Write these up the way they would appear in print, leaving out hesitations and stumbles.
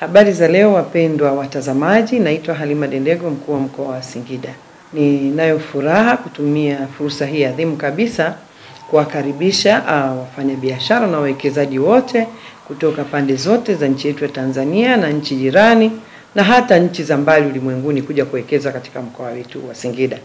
Habari za leo wapendwa watazamaji, naitwa Halima Dendego, mkuu wa mkoa wa Singida. Ninayo furaha kutumia fursa hii adhimu kabisa kuwakaribisha wafanyabiashara na wawekezaji wote kutoka pande zote za nchi yetu ya Tanzania na nchi jirani na hata nchi za mbali ulimwenguni kuja kuwekeza katika mkoa wetu wa Singida.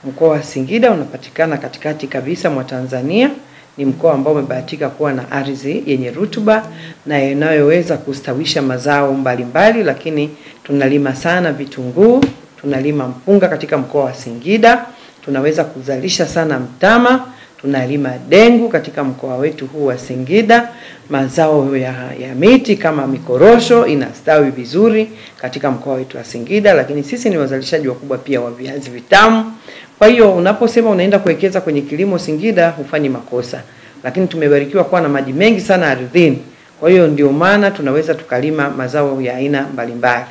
Mkoa wa Singida unapatikana katikati kabisa mwa Tanzania. Ni mkoa ambao umebahatika kuwa na ardhi yenye rutuba na inayoweza kustawisha mazao mbalimbali, lakini tunalima sana vitunguu, tunalima mpunga katika mkoa wa Singida, tunaweza kuzalisha sana mtama, tunalima dengu katika mkoa wetu huu wa Singida, mazao ya miti kama mikorosho inastawi vizuri katika mkoa wetu wa Singida, lakini sisi ni wazalishaji wakubwa pia wa viazi vitamu. Kwa hiyo unaposema unaenda kuwekeza kwenye kilimo Singida hufanyi makosa. Lakini tumebarikiwa kuwa na maji mengi sana ardhini. Kwa hiyo ndio maana tunaweza tukalima mazao ya aina mbalimbali.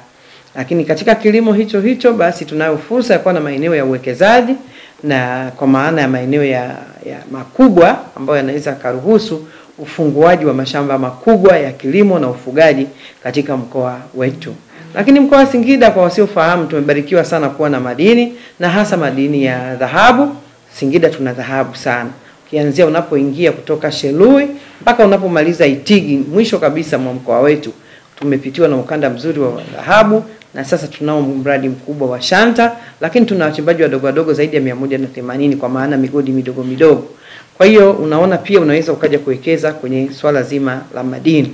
Lakini katika kilimo hicho basi tunayo fursa ya kuwa na maeneo ya uwekezaji, na kwa maana ya maeneo ya makubwa ambayo yanaweza karuhusu ufunguaji wa mashamba makubwa ya kilimo na ufugaji katika mkoa wetu. Lakini mkoa wa Singida, kwa wasiofahamu, tumebarikiwa sana kuwa na madini, na hasa madini ya dhahabu. Singida tuna dhahabu sana. Kianzia unapoingia kutoka Shelui mpaka unapomaliza Itigi, mwisho kabisa mwa mkoa wetu tumepitiwa na ukanda mzuri wa dhahabu, na sasa tunao mradi mkubwa wa shanta, lakini tuna wachimbaji wadogo zaidi ya 180 kwa maana migodi midogo. Kwa hiyo unaona pia unaweza ukaja kuwekeza kwenye swala zima la madini.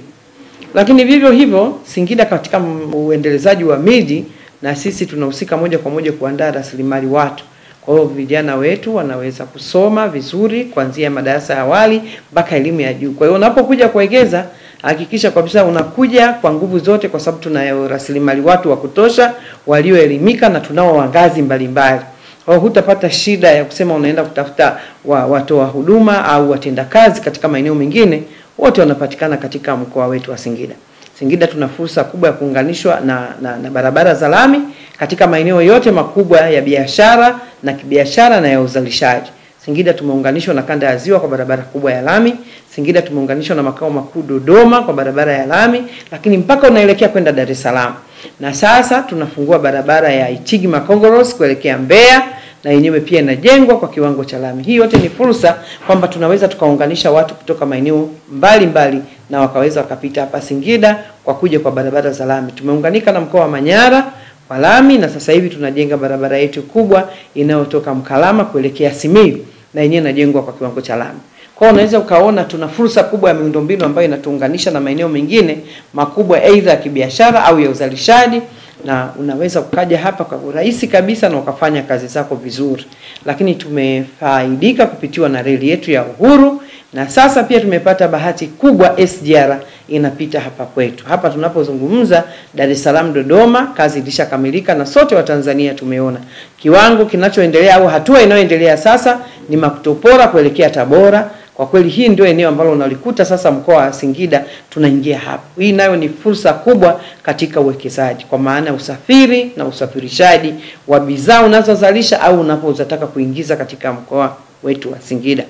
Lakini vivyo hivyo Singida katika uendelezaji wa miji, na sisi tunahusika moja kwa moja kuandaa rasilimali watu. Kwa hiyo vijana wetu wanaweza kusoma vizuri kuanzia madarasa ya awali mpaka elimu ya juu. Kwa hiyo unapokuja kuwekeza, hakikisha kabisa unakuja kwa nguvu zote, kwa sababu tuna rasilimali watu wa kutosha walioelimika na tunao wangazi mbalimbali. Kwa hiyo hutapata shida ya kusema unaenda kutafuta watoa huduma au watenda kazi katika maeneo mengine. Wote wanapatikana katika mkoa wetu wa Singida. Singida tuna fursa kubwa ya kuunganishwa na barabara za lami katika maeneo yote makubwa ya biashara na kibiashara na ya uzalishaji. Singida tumeunganishwa na kanda ya Ziwa kwa barabara kubwa ya lami. Singida tumeunganishwa na makao makuu Dodoma kwa barabara ya lami, lakini mpaka unaelekea kwenda Dar es Salaam. Na sasa tunafungua barabara ya Itigi Makongoros kuelekea Mbeya, na yenyewe pia inajengwa kwa kiwango cha lami. Hii yote ni fursa kwamba tunaweza tukaunganisha watu kutoka maeneo mbalimbali na wakaweza wakapita hapa Singida kwa kuja kwa barabara za lami. Tumeunganika na mkoa wa Manyara kwa lami, na sasa hivi tunajenga barabara yetu kubwa inayotoka Mkalama kuelekea Simiyu, na yenyewe inajengwa kwa kiwango cha lami. Kwa hiyo unaweza ukaona tuna fursa kubwa ya miundombinu ambayo inatuunganisha na maeneo mengine makubwa aidha ya kibiashara au ya uzalishaji, na unaweza ukaja hapa kwa urahisi kabisa na ukafanya kazi zako vizuri. Lakini tumefaidika kupitiwa na reli yetu ya Uhuru, na sasa pia tumepata bahati kubwa SGR inapita hapa kwetu. Hapa tunapozungumza Dar es Salaam Dodoma, kazi ilishakamilika na sote wa Tanzania tumeona. Kiwango kinachoendelea au hatua inayoendelea sasa ni Makutopora kuelekea Tabora. Kwa kweli hii ndio eneo ambalo unalikuta sasa mkoa wa Singida tunaingia hapo. Hii nayo ni fursa kubwa katika uwekezaji, kwa maana usafiri na usafirishaji wa bidhaa unazozalisha au unapotaka kuingiza katika mkoa wetu wa Singida.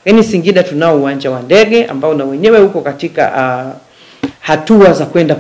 Yaani Singida tunao uwanja wa ndege ambao na wenyewe uko katika hatua za kwenda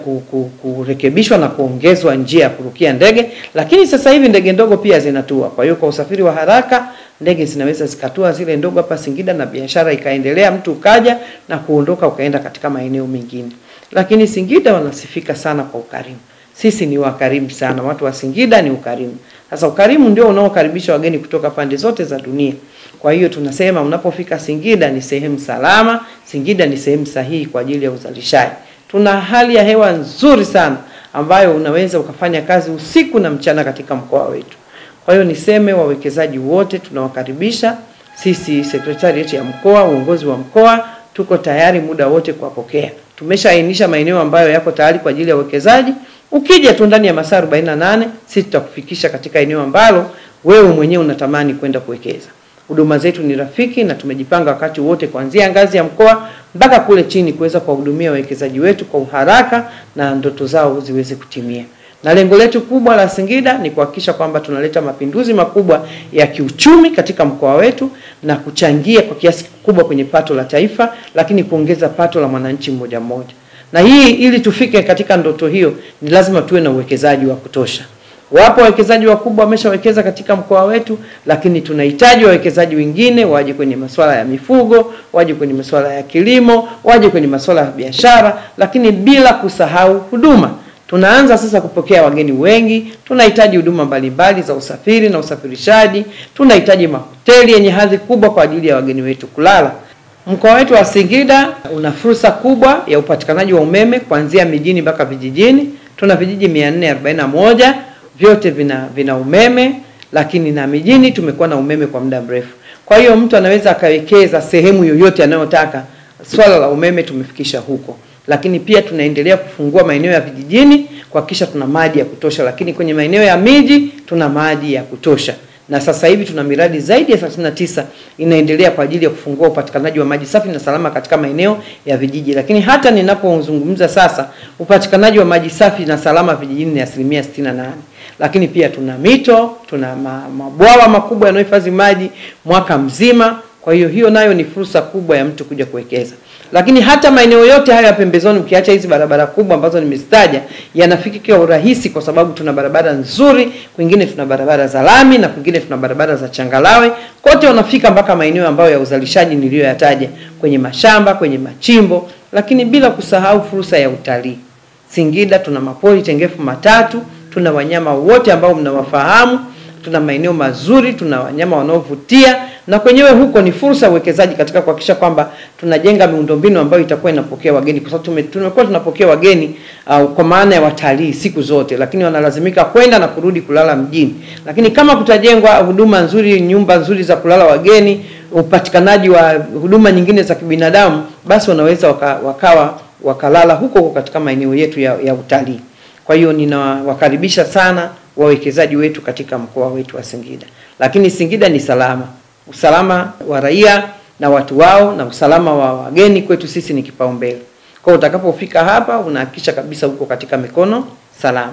kurekebishwa na kuongezwa njia ya kurukia ndege, lakini sasa hivi ndege ndogo pia zinatua. Kwa hiyo kwa usafiri wa haraka ndege zinaweza zikatua zile ndogo hapa Singida, na biashara ikaendelea, mtu ukaja na kuondoka ukaenda katika maeneo mengine. Lakini Singida wanasifika sana kwa ukarimu. Sisi ni wakarimu sana, watu wa Singida ni ukarimu. Sasa ukarimu ndio unaokaribisha wageni kutoka pande zote za dunia. Kwa hiyo tunasema unapofika Singida ni sehemu salama, Singida ni sehemu sahihi kwa ajili ya uzalishaji. Tuna hali ya hewa nzuri sana ambayo unaweza ukafanya kazi usiku na mchana katika mkoa wetu. Kwa hiyo niseme wawekezaji wote tunawakaribisha. Sisi sekretarieti ya mkoa, uongozi wa mkoa, tuko tayari muda wote kuwapokea. Tumeshaainisha maeneo ambayo yako tayari kwa ajili ya uwekezaji. Ukija tu ndani ya masaa 48 sisi tutakufikisha katika eneo ambalo wewe mwenyewe unatamani kwenda kuwekeza. Huduma zetu ni rafiki na tumejipanga wakati wote kuanzia ngazi ya mkoa mpaka kule chini kuweza kuwahudumia wawekezaji wetu kwa uharaka na ndoto zao ziweze kutimia. Na lengo letu kubwa la Singida ni kuhakikisha kwamba tunaleta mapinduzi makubwa ya kiuchumi katika mkoa wetu na kuchangia kwa kiasi kikubwa kwenye pato la taifa, lakini kuongeza pato la mwananchi mmoja mmoja. Na hii ili tufike katika ndoto hiyo ni lazima tuwe na uwekezaji wa kutosha. Wapo wawekezaji wakubwa wameshawekeza katika mkoa wetu, lakini tunahitaji wawekezaji wengine waje kwenye masuala ya mifugo, waje kwenye masuala ya kilimo, waje kwenye masuala ya biashara, lakini bila kusahau huduma. Tunaanza sasa kupokea wageni wengi, tunahitaji huduma mbalimbali za usafiri na usafirishaji, tunahitaji mahoteli yenye hadhi kubwa kwa ajili ya wageni wetu kulala. Mkoa wetu wa Singida una fursa kubwa ya upatikanaji wa umeme kuanzia mijini mpaka vijijini. Tuna vijiji 441, vyote vina umeme, lakini na mijini tumekuwa na umeme kwa muda mrefu. Kwa hiyo mtu anaweza akawekeza sehemu yoyote anayotaka. Swala la umeme tumefikisha huko. Lakini pia tunaendelea kufungua maeneo ya vijijini kuhakikisha tuna maji ya kutosha, lakini kwenye maeneo ya miji tuna maji ya kutosha. Na sasa hivi tuna miradi zaidi ya 39 inaendelea kwa ajili ya kufungua upatikanaji wa maji safi na salama katika maeneo ya vijiji. Lakini hata ninapozungumza sasa, upatikanaji wa maji safi na salama vijijini ni 68%. Lakini pia tuna mito, tuna mabwawa makubwa yanayohifadhi maji mwaka mzima. Kwa hiyo nayo ni fursa kubwa ya mtu kuja kuwekeza. Lakini hata maeneo yote haya pembezoni, ukiacha hizi barabara kubwa ambazo nimezitaja, yanafikika kwa urahisi kwa sababu tuna barabara nzuri, kwingine tuna barabara za lami na kwingine tuna barabara za changalawe. Kote wanafika mpaka maeneo ambayo ya uzalishaji niliyoyataja, kwenye mashamba, kwenye machimbo, lakini bila kusahau fursa ya utalii. Singida tuna mapori tengefu 3, tuna wanyama wote ambao mnawafahamu, tuna maeneo mazuri, tuna wanyama wanaovutia, na kwenyewe huko ni fursa ya uwekezaji katika kuhakikisha kwamba tunajenga miundombinu ambayo itakuwa inapokea wageni, kwa sababu tumekuwa tunapokea wageni kwa maana ya watalii siku zote, lakini wanalazimika kwenda na kurudi kulala mjini. Lakini kama kutajengwa huduma nzuri, nyumba nzuri za kulala wageni, upatikanaji wa huduma nyingine za kibinadamu, basi wanaweza wakalala huko katika maeneo yetu ya utalii. Kwa hiyo ninawakaribisha sana wawekezaji wetu katika mkoa wetu wa Singida. Lakini Singida ni salama. Usalama wa raia na watu wao na usalama wa wageni kwetu sisi ni kipaumbele. Kwa hiyo utakapofika hapa unahakikisha kabisa uko katika mikono salama.